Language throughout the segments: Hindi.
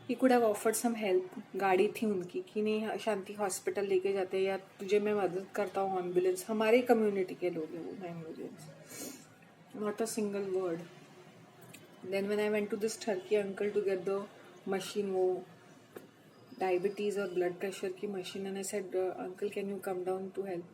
He could have offered some help. गाड़ी थी उनकी कि नहीं शांति हॉस्पिटल लेके जाते हैं या तुझे मैं मदद करता हूँ, एम्बुलेंस। हमारे कम्युनिटी के लोग हैं वो Bangaloreans. Not a single word. Then when I went to this ठरकी uncle to get the machine, वो डायबिटीज और ब्लड प्रेशर की machine, and I said uncle can you come down to help.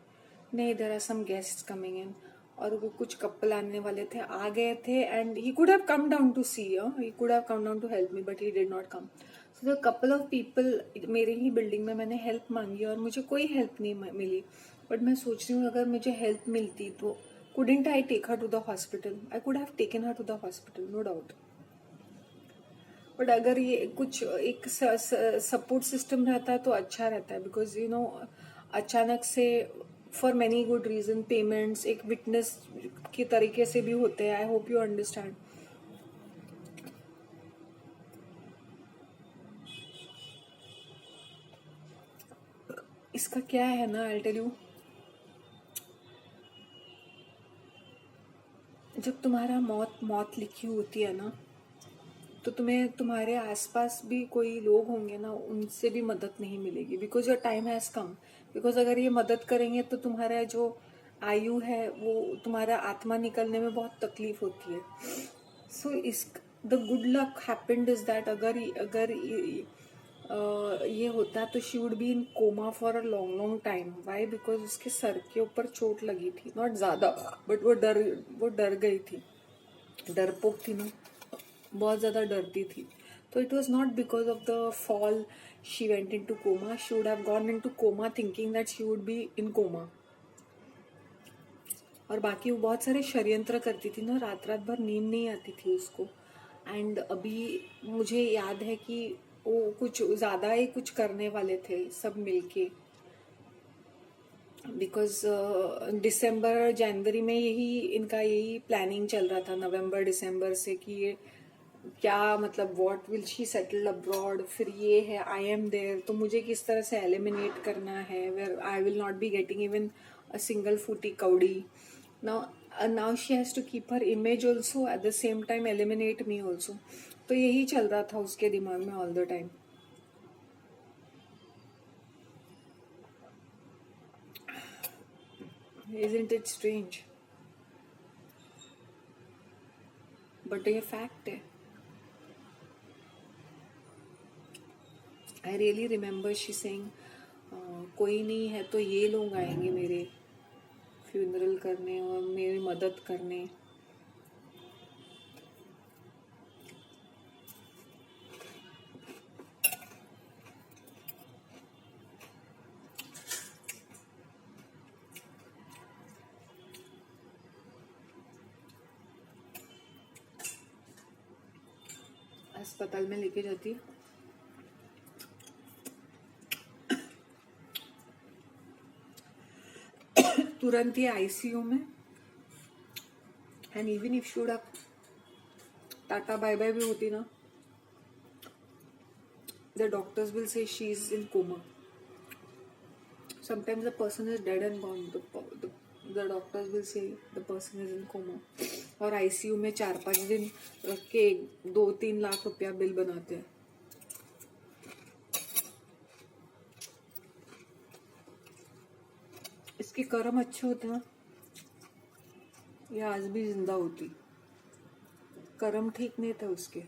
नहीं, there are some guests coming in. और वो कुछ कपल आने वाले थे, आ गए थे, and he could have come down to see, he could have come down to help me, but he did not come. So the couple of people, मेरे ही बिल्डिंग में मैंने हेल्प मांगी और मुझे कोई हेल्प नहीं मिली। बट मैं सोच रही हूँ अगर मुझे हेल्प मिलती तो couldn't I take her to the hospital? I could have taken her to the hospital, no doubt. But अगर ये कुछ एक सपोर्ट सिस्टम रहता तो अच्छा रहता है, बिकॉज यू नो अचानक से for many good reason payments एक विटनेस के तरीके से भी होते हैं। I hope you understand. इसका क्या है ना, आई टेल यू, जब तुम्हारा मौत लिखी होती है ना, तो तुम्हें तुम्हारे आसपास भी कोई लोग होंगे ना, उनसे भी मदद नहीं मिलेगी, because your time has come. Because अगर ये मदद करेंगे तो तुम्हारा जो आयु है वो तुम्हारा आत्मा निकलने में बहुत तकलीफ होती है। So is the good luck happened is that अगर ये होता तो she would be in coma for a long long time. Why? Because उसके सर के ऊपर चोट लगी थी, नॉट ज्यादा, बट वो डर गई थी, डरपोक थी ना, बहुत ज़्यादा डरती थी। तो it was not because of the fall she went into coma, she would have gone into coma thinking that she would be in coma. और बाकी वो बहुत सारे षड्यंत्र करती थी ना, रात रात भर नींद नहीं आती थी उसको। एंड अभी मुझे याद है कि वो कुछ ज़्यादा ही कुछ करने वाले थे सब मिलके, बिकॉज दिसंबर जनवरी में यही प्लानिंग चल रहा था, नवंबर दिसंबर से, कि ये क्या मतलब what will she settle abroad, फिर ये है आई एम देयर, तो मुझे किस तरह से एलिमिनेट करना है, where I will not be getting even a single फूटी कौड़ी। Now she has to keep her image also, at the same time eliminate me also. तो यही चल रहा था उसके दिमाग में all the time. Isn't it strange? But ये फैक्ट है। I really remember she saying कोई नहीं है तो ये लोग आएंगे मेरे फ्यूनरल करने और मेरी मदद करने। अस्पताल में लेके जाती, तुरंत ही आईसीयू में, and even if should have tata bye bye भी होती ना, the doctors will say she is in coma. Sometimes the person is dead and gone, the doctors will say the person is in coma. और आईसीयू में 4-5 दिन रख के 2-3 लाख रुपया बिल बनाते हैं। इसके कर्म अच्छे होते हैं, ये आज भी जिंदा होती। कर्म ठीक नहीं थे उसके,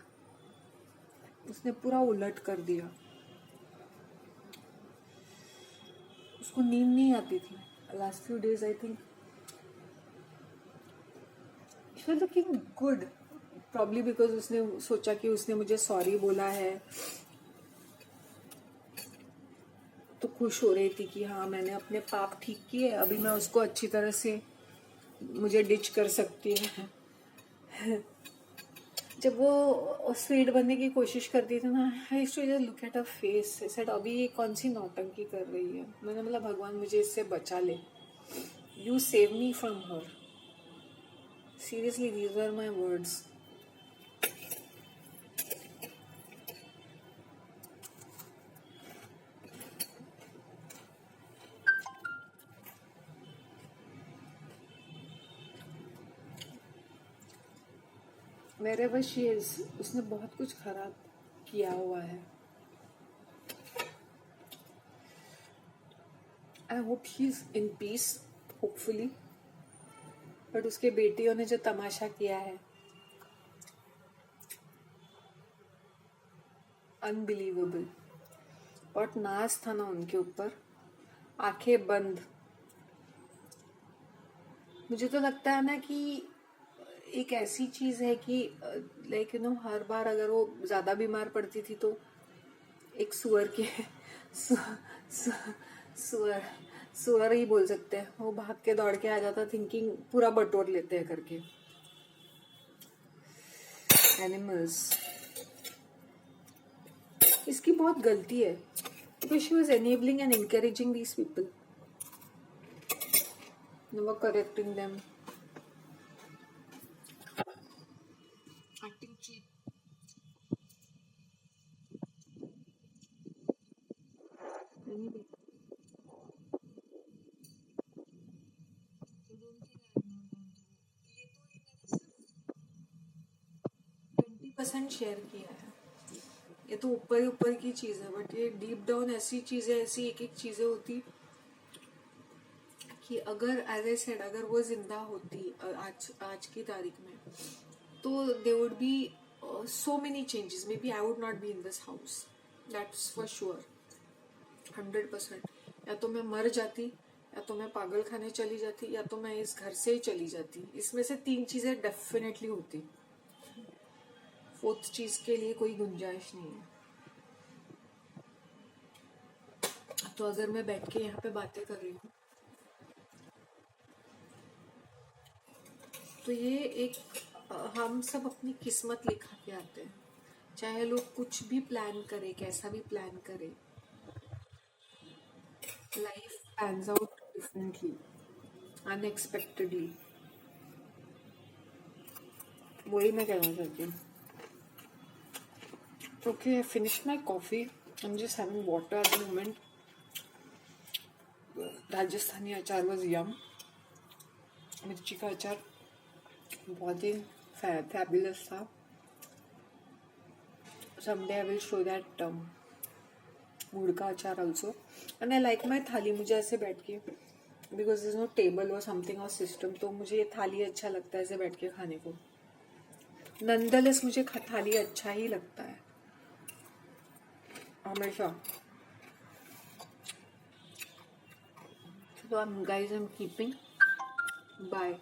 उसने पूरा उलट कर दिया। उसको नींद नहीं आती थी last few days, I think she was looking good, probably because उसने सोचा कि उसने मुझे सॉरी बोला है, तो खुश हो रही थी कि हाँ मैंने अपने पाप ठीक किए, अभी मैं उसको अच्छी तरह से मुझे डिच कर सकती है। जब वो स्वीट बनने की कोशिश करती थी ना, I used to just look at her face, I said अभी ये कौन सी नौटंकी कर रही है। मैंने बोला भगवान मुझे इससे बचा ले, you save me from her, seriously these are my words. wherever she is, उसने बहुत कुछ खराब किया हुआ है, I hope he is in peace, hopefully. But उसके बेटियों ने जो तमाशा किया है, अनबिलीवेबल। बहुत नाज था ना उनके ऊपर, आंखें बंद। मुझे तो लगता है ना कि एक ऐसी चीज है कि लाइक हर बार अगर वो ज्यादा बीमार पड़ती थी तो एक सुअर के सु, सु, सुअर सुअर ही बोल सकते हैं, वो भाग के दौड़ के आ जाता, थिंकिंग पूरा बटोर लेते हैं करके। एनिमल्स, इसकी बहुत गलती है, because she was enabling and encouraging these people, never correcting them, acting cheap. Anyway, 20% share किया है, ये तो ऊपर ऊपर की चीज है, बट ये डीप डाउन ऐसी चीजें, ऐसी एक एक चीजें होती कि अगर एज आई सेड, अगर वो जिंदा होती आज आज की तारीख में, तो they would be so many changes. Maybe I would not be in this house. That's for sure. 100%. या तो मैं मर जाती, या तो मैं पागल खाने चली जाती, या तो मैं इस घर से ही चली जाती। इसमें से 3 चीजें डेफिनेटली होती। 4th चीज के लिए कोई गुंजाइश नहीं है। तो अगर मैं बैठ के यहाँ पे बातें कर रही हूँ, तो ये एक हम सब अपनी किस्मत लिखा के आते हैं। चाहे लोग कुछ भी प्लान करे, कैसा भी प्लान करे, life pans out differently, unexpectedly. वही मैं कहना चाहती हूँ। Okay, I finish my coffee, I am just having water at the moment. Rajasthani अचार वॉज यम, मिर्ची का अचार बहुत ही फैबुलस था। someday I will show that गुड़ का अचार also, and I like my थाली। मुझे ऐसे बैठ के, because there is no table or something or system, तो मुझे ये थाली अच्छा लगता है ऐसे बैठ के खाने को। नंदलेस मुझे थाली अच्छा ही लगता है हमेशा। So guys, I'm keeping. Bye.